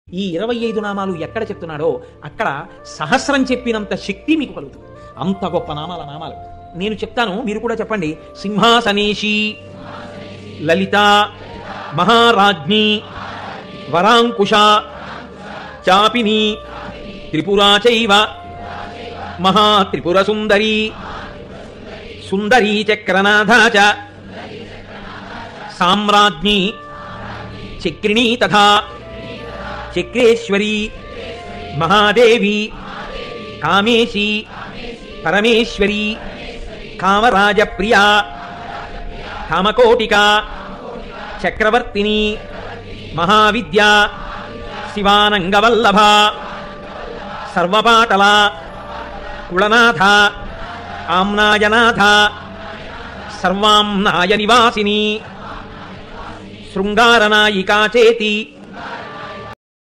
ఈ 25 నామాలు ఎక్కడ చెప్తున్నాడో అక్కడ సహస్రం చెప్పినంత శక్తి మీకు కలుగుతుంది. అంత గొప్ప నామాలు నేను చెప్తాను, మీరు కూడా చెప్పండి. సింహాసనేషి, లలిత, మహారాజ్ఞి, వరాంకుశ, చాపిని, త్రిపురా చైవ, మహాత్రిపుర సుందరి, సుందరీ చక్రనాథ చ, సామ్రాజ్ఞి, చక్రిణీ తథా చక్రేశ్వరి, మహాదేవి, కామేశి, పరమేశ్వరి, కామరాజ ప్రియా, కామకోటిక, చక్రవర్తిని, మహావిద్య, శివానంగవల్లభ, సర్వపాటల, కుళనాథ, ఆమ్నాయనాథ, సర్వాంనాయ నివాసిని, శృంగారనాయికా చేతి,